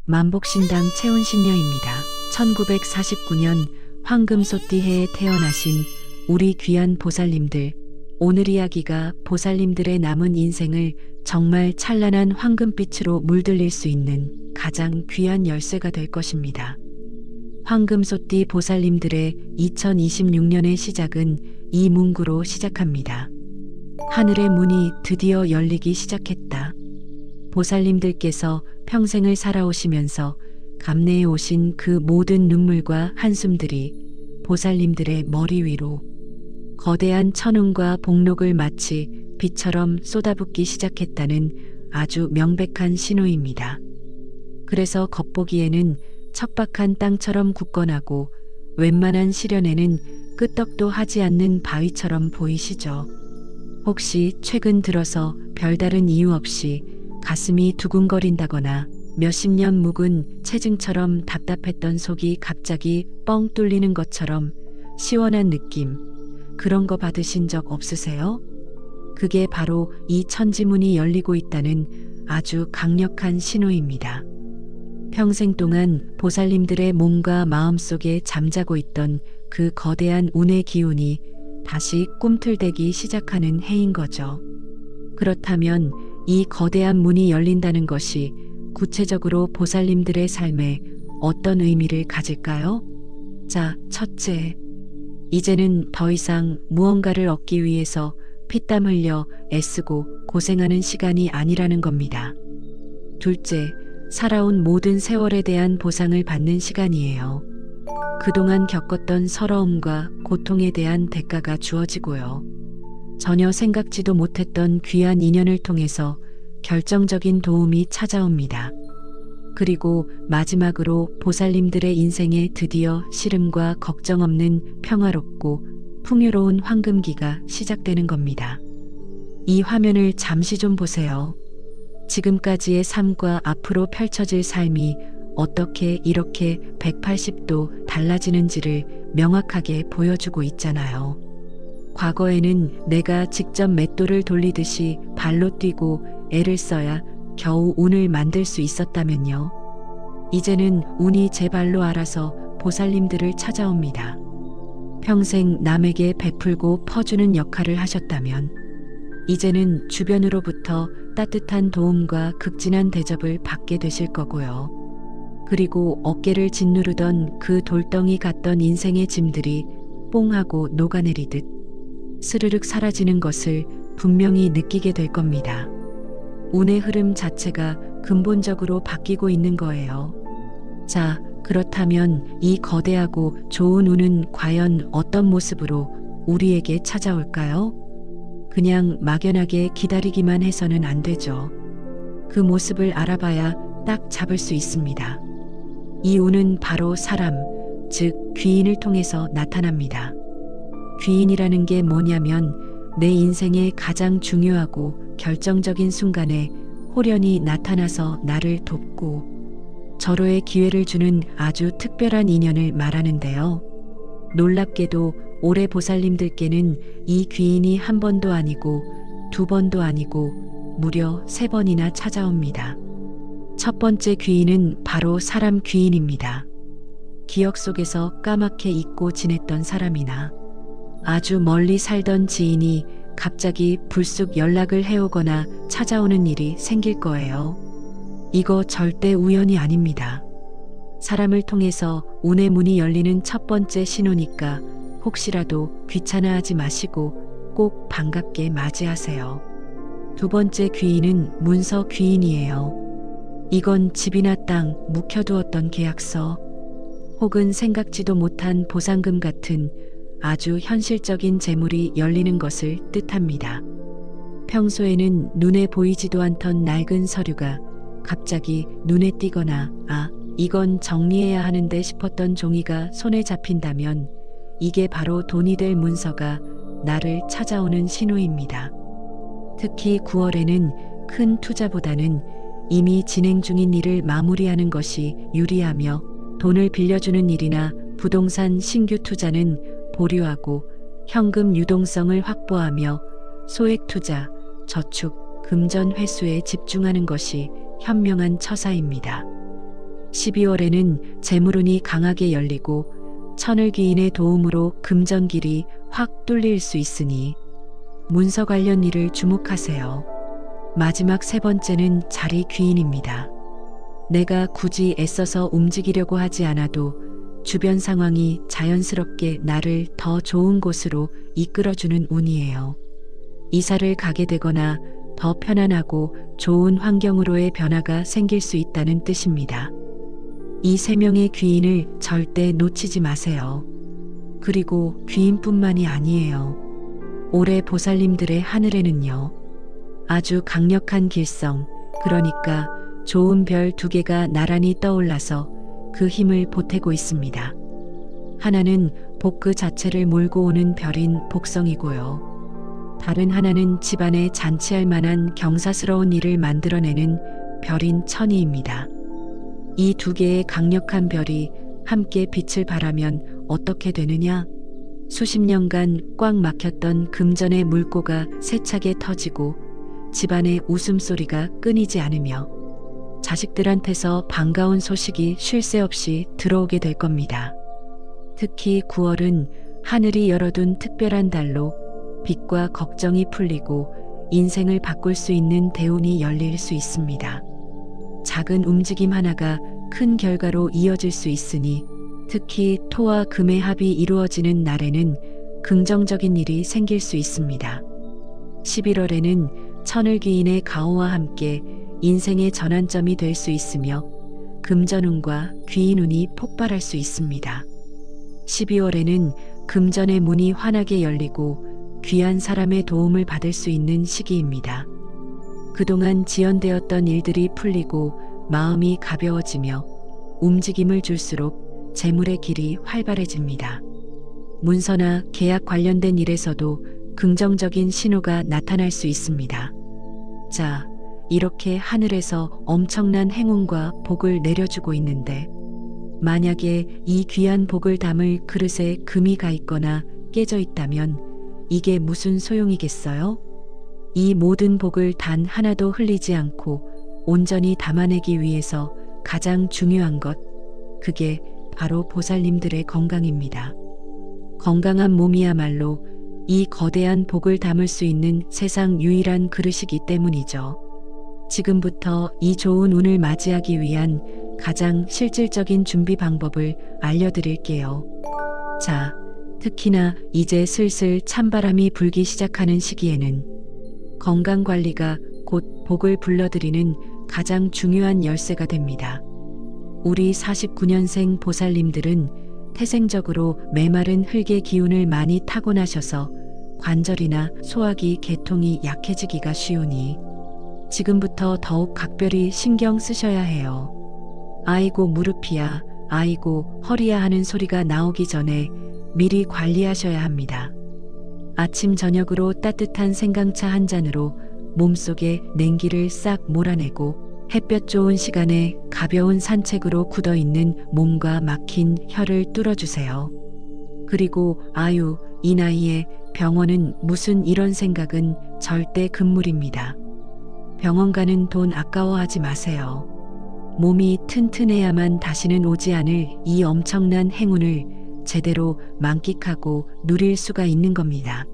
만복신당 채운신녀입니다. 1949년 황금소띠해에 태어나신 우리 귀한 보살님들, 오늘 이야기가 보살님들의 남은 인생을 정말 찬란한 황금빛으로 물들일 수 있는 가장 귀한 열쇠가 될 것입니다. 황금소띠 보살님들의 2026년의 시작은 이 문구로 시작합니다. 하늘의 문이 드디어 열리기 시작했다. 보살님들께서 평생을 살아오시면서 감내해 오신 그 모든 눈물과 한숨들이 보살님들의 머리 위로 거대한 천운과 복록을 마치 비처럼 쏟아붓기 시작했다는 아주 명백한 신호입니다. 그래서 겉보기에는 척박한 땅처럼 굳건하고 웬만한 시련에는 끄떡도 하지 않는 바위처럼 보이시죠? 혹시 최근 들어서 별다른 이유 없이 가슴이 두근거린다거나 몇십 년 묵은 체증처럼 답답했던 속이 갑자기 뻥 뚫리는 것처럼 시원한 느낌, 그런 거 받으신 적 없으세요? 그게 바로 이 천지문이 열리고 있다는 아주 강력한 신호입니다. 평생 동안 보살님들의 몸과 마음 속에 잠자고 있던 그 거대한 운의 기운이 다시 꿈틀대기 시작하는 해인 거죠. 그렇다면 이 거대한 문이 열린다는 것이 구체적으로 보살님들의 삶에 어떤 의미를 가질까요? 자, 첫째, 이제는 더 이상 무언가를 얻기 위해서 피땀 흘려 애쓰고 고생하는 시간이 아니라는 겁니다. 둘째, 살아온 모든 세월에 대한 보상을 받는 시간이에요. 그동안 겪었던 서러움과 고통에 대한 대가가 주어지고요. 전혀 생각지도 못했던 귀한 인연을 통해서 결정적인 도움이 찾아옵니다. 그리고 마지막으로 보살님들의 인생에 드디어 시름과 걱정 없는 평화롭고 풍요로운 황금기가 시작되는 겁니다. 이 화면을 잠시 좀 보세요. 지금까지의 삶과 앞으로 펼쳐질 삶이 어떻게 이렇게 180도 달라지는지를 명확하게 보여주고 있잖아요. 과거에는 내가 직접 맷돌을 돌리듯이 발로 뛰고 애를 써야 겨우 운을 만들 수 있었다면요. 이제는 운이 제 발로 알아서 보살님들을 찾아옵니다. 평생 남에게 베풀고 퍼주는 역할을 하셨다면 이제는 주변으로부터 따뜻한 도움과 극진한 대접을 받게 되실 거고요. 그리고 어깨를 짓누르던 그 돌덩이 같던 인생의 짐들이 뽕하고 녹아내리듯 스르륵 사라지는 것을 분명히 느끼게 될 겁니다. 운의 흐름 자체가 근본적으로 바뀌고 있는 거예요. 자, 그렇다면 이 거대하고 좋은 운은 과연 어떤 모습으로 우리에게 찾아올까요? 그냥 막연하게 기다리기만 해서는 안 되죠. 그 모습을 알아봐야 딱 잡을 수 있습니다. 이 운은 바로 사람, 즉 귀인을 통해서 나타납니다. 귀인이라는 게 뭐냐면 내 인생의 가장 중요하고 결정적인 순간에 호련히 나타나서 나를 돕고 절호의 기회를 주는 아주 특별한 인연을 말하는데요. 놀랍게도 올해 보살님들께는 이 귀인이 한 번도 아니고 두 번도 아니고 무려 3번이나 찾아옵니다. 첫 번째 귀인은 바로 사람 귀인입니다. 기억 속에서 까맣게 잊고 지냈던 사람이나 아주 멀리 살던 지인이 갑자기 불쑥 연락을 해오거나 찾아오는 일이 생길 거예요. 이거 절대 우연이 아닙니다. 사람을 통해서 운의 문이 열리는 첫 번째 신호니까 혹시라도 귀찮아하지 마시고 꼭 반갑게 맞이하세요. 두 번째 귀인은 문서 귀인이에요. 이건 집이나 땅, 묵혀두었던 계약서, 혹은 생각지도 못한 보상금 같은 아주 현실적인 재물이 열리는 것을 뜻합니다. 평소에는 눈에 보이지도 않던 낡은 서류가 갑자기 눈에 띄거나 이건 정리해야 하는데 싶었던 종이가 손에 잡힌다면 이게 바로 돈이 될 문서가 나를 찾아오는 신호입니다. 특히 9월에는 큰 투자보다는 이미 진행 중인 일을 마무리하는 것이 유리하며 돈을 빌려주는 일이나 부동산 신규 투자는 보류하고 현금 유동성을 확보하며 소액 투자, 저축, 금전 회수에 집중하는 것이 현명한 처사입니다. 12월에는 재물운이 강하게 열리고 천을귀인의 도움으로 금전길이 확 뚫릴 수 있으니 문서 관련 일을 주목하세요. 마지막 세 번째는 자리 귀인입니다. 내가 굳이 애써서 움직이려고 하지 않아도 주변 상황이 자연스럽게 나를 더 좋은 곳으로 이끌어주는 운이에요. 이사를 가게 되거나 더 편안하고 좋은 환경으로의 변화가 생길 수 있다는 뜻입니다. 이 세 명의 귀인을 절대 놓치지 마세요. 그리고 귀인뿐만이 아니에요. 올해 보살님들의 하늘에는요, 아주 강력한 길성, 그러니까 좋은 별 2개가 나란히 떠올라서 그 힘을 보태고 있습니다. 하나는 복 그 자체를 몰고 오는 별인 복성이고요. 다른 하나는 집안에 잔치할 만한 경사스러운 일을 만들어내는 별인 천이입니다. 이 2개의 강력한 별이 함께 빛을 발하면 어떻게 되느냐? 수십 년간 꽉 막혔던 금전의 물꼬가 세차게 터지고 집안의 웃음소리가 끊이지 않으며 자식들한테서 반가운 소식이 쉴 새 없이 들어오게 될 겁니다. 특히 9월은 하늘이 열어둔 특별한 달로 빚과 걱정이 풀리고 인생을 바꿀 수 있는 대운이 열릴 수 있습니다. 작은 움직임 하나가 큰 결과로 이어질 수 있으니 특히 토와 금의 합이 이루어지는 날에는 긍정적인 일이 생길 수 있습니다. 11월에는 천을귀인의 가호와 함께 인생의 전환점이 될 수 있으며 금전운과 귀인운이 폭발할 수 있습니다. 12월에는 금전의 문이 환하게 열리고 귀한 사람의 도움을 받을 수 있는 시기입니다. 그동안 지연되었던 일들이 풀리고 마음이 가벼워지며 움직임을 줄수록 재물의 길이 활발해집니다. 문서나 계약 관련된 일에서도 긍정적인 신호가 나타날 수 있습니다. 자, 이렇게 하늘에서 엄청난 행운과 복을 내려주고 있는데 만약에 이 귀한 복을 담을 그릇에 금이 가 있거나 깨져 있다면 이게 무슨 소용이겠어요? 이 모든 복을 단 하나도 흘리지 않고 온전히 담아내기 위해서 가장 중요한 것, 그게 바로 보살님들의 건강입니다. 건강한 몸이야말로 이 거대한 복을 담을 수 있는 세상 유일한 그릇이기 때문이죠. 지금부터 이 좋은 운을 맞이하기 위한 가장 실질적인 준비 방법을 알려드릴게요. 자, 특히나 이제 슬슬 찬바람이 불기 시작하는 시기에는 건강관리가 곧 복을 불러들이는 가장 중요한 열쇠가 됩니다. 우리 49년생 보살님들은 태생적으로 메마른 흙의 기운을 많이 타고나셔서 관절이나 소화기 계통이 약해지기가 쉬우니 지금부터 더욱 각별히 신경 쓰셔야 해요. 아이고 무릎이야, 아이고 허리야 하는 소리가 나오기 전에 미리 관리하셔야 합니다. 아침 저녁으로 따뜻한 생강차 한 잔으로 몸속에 냉기를 싹 몰아내고 햇볕 좋은 시간에 가벼운 산책으로 굳어있는 몸과 막힌 혀를 뚫어주세요. 그리고 아유, 이 나이에 병원은 무슨 이런 생각은 절대 금물입니다. 병원 가는 돈 아까워하지 마세요. 몸이 튼튼해야만 다시는 오지 않을 이 엄청난 행운을 제대로 만끽하고 누릴 수가 있는 겁니다.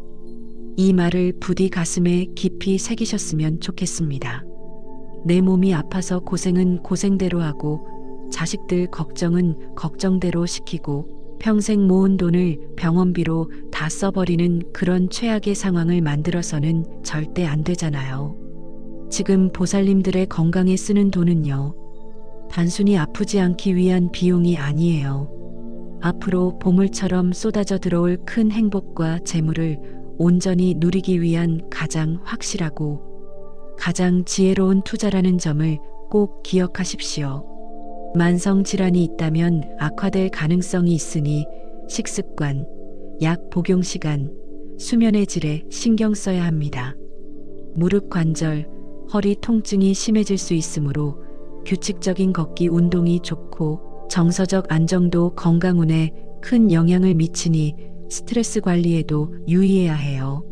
이 말을 부디 가슴에 깊이 새기셨으면 좋겠습니다. 내 몸이 아파서 고생은 고생대로 하고 자식들 걱정은 걱정대로 시키고 평생 모은 돈을 병원비로 다 써버리는 그런 최악의 상황을 만들어서는 절대 안 되잖아요. 지금 보살님들의 건강에 쓰는 돈은요, 단순히 아프지 않기 위한 비용이 아니에요. 앞으로 보물처럼 쏟아져 들어올 큰 행복과 재물을 온전히 누리기 위한 가장 확실하고 가장 지혜로운 투자라는 점을 꼭 기억하십시오. 만성 질환이 있다면 악화될 가능성이 있으니 식습관, 약 복용 시간, 수면의 질에 신경 써야 합니다. 무릎 관절, 허리 통증이 심해질 수 있으므로 규칙적인 걷기 운동이 좋고 정서적 안정도 건강운에 큰 영향을 미치니 스트레스 관리에도 유의해야 해요.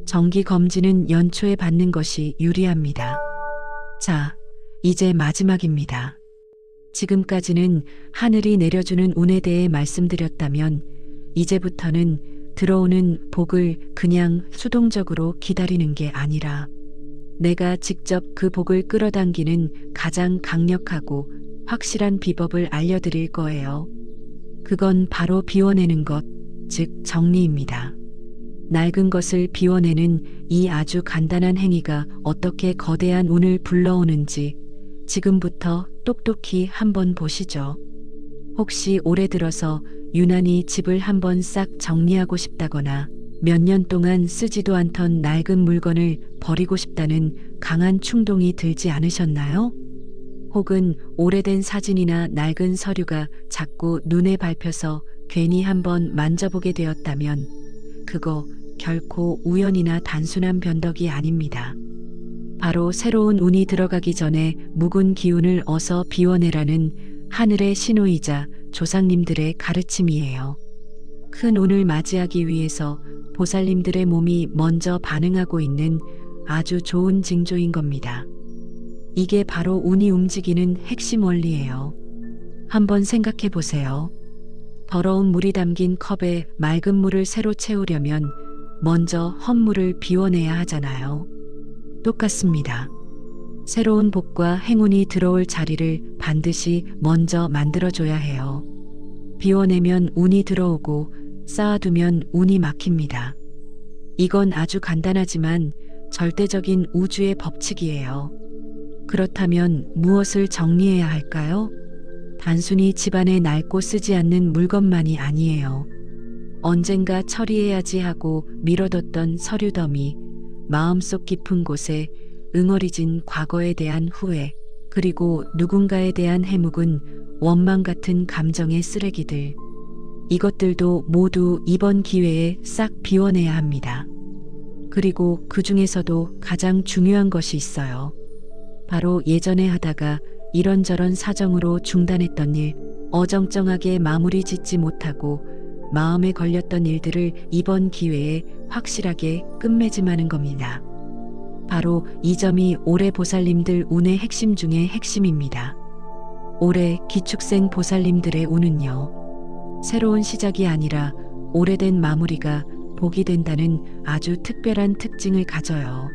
정기 검진은 연초에 받는 것이 유리합니다. 자, 이제 마지막입니다. 지금까지는 하늘이 내려주는 운에 대해 말씀드렸다면 이제부터는 들어오는 복을 그냥 수동적으로 기다리는 게 아니라 내가 직접 그 복을 끌어당기는 가장 강력하고 확실한 비법을 알려드릴 거예요. 그건 바로 비워내는 것, 즉 정리입니다. 낡은 것을 비워내는 이 아주 간단한 행위가 어떻게 거대한 운을 불러오는지 지금부터 똑똑히 한번 보시죠. 혹시 올해 들어서 유난히 집을 한번 싹 정리하고 싶다거나 몇 년 동안 쓰지도 않던 낡은 물건을 버리고 싶다는 강한 충동이 들지 않으셨나요? 혹은 오래된 사진이나 낡은 서류가 자꾸 눈에 밟혀서 괜히 한번 만져보게 되었다면 그거 결코 우연이나 단순한 변덕이 아닙니다. 바로 새로운 운이 들어가기 전에 묵은 기운을 어서 비워내라는 하늘의 신호이자 조상님들의 가르침이에요. 큰 운을 맞이하기 위해서 보살님들의 몸이 먼저 반응하고 있는 아주 좋은 징조인 겁니다. 이게 바로 운이 움직이는 핵심 원리예요. 한번 생각해 보세요. 더러운 물이 담긴 컵에 맑은 물을 새로 채우려면 먼저 헛물을 비워내야 하잖아요. 똑같습니다. 새로운 복과 행운이 들어올 자리를 반드시 먼저 만들어줘야 해요. 비워내면 운이 들어오고 쌓아두면 운이 막힙니다. 이건 아주 간단하지만 절대적인 우주의 법칙이에요. 그렇다면 무엇을 정리해야 할까요? 단순히 집안에 낡고 쓰지 않는 물건만이 아니에요. 언젠가 처리해야지 하고 미뤄뒀던 서류 더미, 마음속 깊은 곳에 응어리진 과거에 대한 후회, 그리고 누군가에 대한 해묵은 원망 같은 감정의 쓰레기들. 이것들도 모두 이번 기회에 싹 비워내야 합니다. 그리고 그 중에서도 가장 중요한 것이 있어요. 바로 예전에 하다가 이런저런 사정으로 중단했던 일, 어정쩡하게 마무리 짓지 못하고 마음에 걸렸던 일들을 이번 기회에 확실하게 끝맺음하는 겁니다. 바로 이 점이 올해 보살님들 운의 핵심 중의 핵심입니다. 올해 기축생 보살님들의 운은요. 새로운 시작이 아니라 오래된 마무리가 복이 된다는 아주 특별한 특징을 가져요.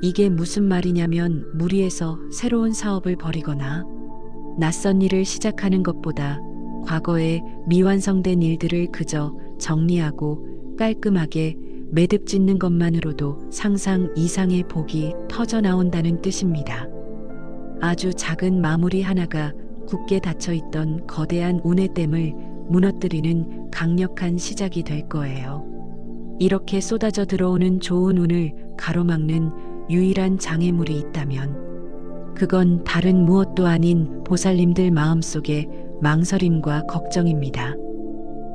이게 무슨 말이냐면 무리해서 새로운 사업을 벌이거나 낯선 일을 시작하는 것보다 과거에 미완성된 일들을 그저 정리하고 깔끔하게 매듭 짓는 것만으로도 상상 이상의 복이 터져 나온다는 뜻입니다. 아주 작은 마무리 하나가 굳게 닫혀있던 거대한 운의 댐을 무너뜨리는 강력한 시작이 될 거예요. 이렇게 쏟아져 들어오는 좋은 운을 가로막는 유일한 장애물이 있다면 그건 다른 무엇도 아닌 보살님들 마음속의 망설임과 걱정입니다.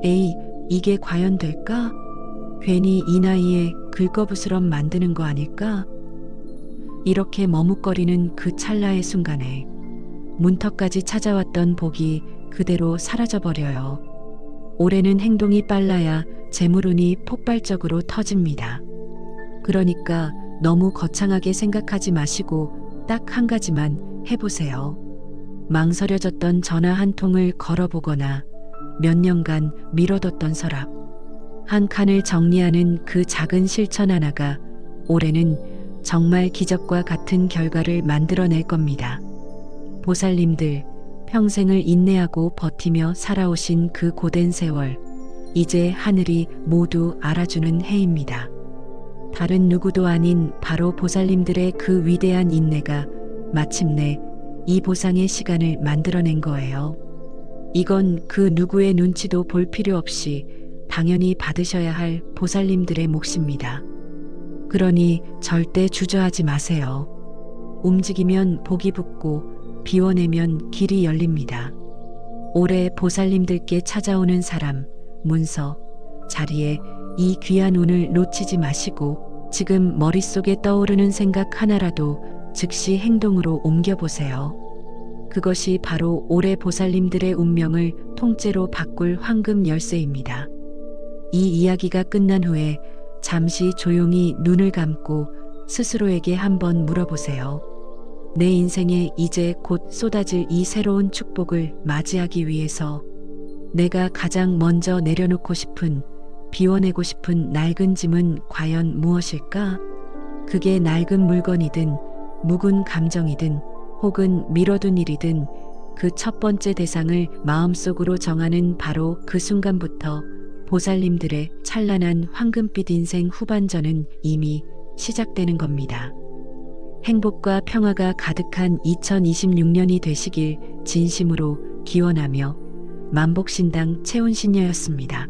에이, 이게 과연 될까? 괜히 이 나이에 긁어부스럼 만드는 거 아닐까? 이렇게 머뭇거리는 그 찰나의 순간에 문턱까지 찾아왔던 복이 그대로 사라져버려요. 올해는 행동이 빨라야 재물운이 폭발적으로 터집니다. 그러니까 너무 거창하게 생각하지 마시고 딱 한 가지만 해보세요. 망설여졌던 전화 한 통을 걸어보거나 몇 년간 미뤄뒀던 서랍 한 칸을 정리하는 그 작은 실천 하나가 올해는 정말 기적과 같은 결과를 만들어낼 겁니다. 보살님들, 평생을 인내하고 버티며 살아오신 그 고된 세월, 이제 하늘이 모두 알아주는 해입니다. 다른 누구도 아닌 바로 보살님들의 그 위대한 인내가 마침내 이 보상의 시간을 만들어낸 거예요. 이건 그 누구의 눈치도 볼 필요 없이 당연히 받으셔야 할 보살님들의 몫입니다. 그러니 절대 주저하지 마세요. 움직이면 복이 붙고 비워내면 길이 열립니다. 올해 보살님들께 찾아오는 사람, 문서, 자리에 이 귀한 운을 놓치지 마시고 지금 머릿속에 떠오르는 생각 하나라도 즉시 행동으로 옮겨보세요. 그것이 바로 올해 보살님들의 운명을 통째로 바꿀 황금 열쇠입니다. 이 이야기가 끝난 후에 잠시 조용히 눈을 감고 스스로에게 한번 물어보세요. 내 인생에 이제 곧 쏟아질 이 새로운 축복을 맞이하기 위해서 내가 가장 먼저 내려놓고 싶은, 비워내고 싶은 낡은 짐은 과연 무엇일까? 그게 낡은 물건이든 묵은 감정이든 혹은 미뤄둔 일이든 그 첫 번째 대상을 마음속으로 정하는 바로 그 순간부터 보살님들의 찬란한 황금빛 인생 후반전은 이미 시작되는 겁니다. 행복과 평화가 가득한 2026년이 되시길 진심으로 기원하며 만복신당 채운신녀였습니다.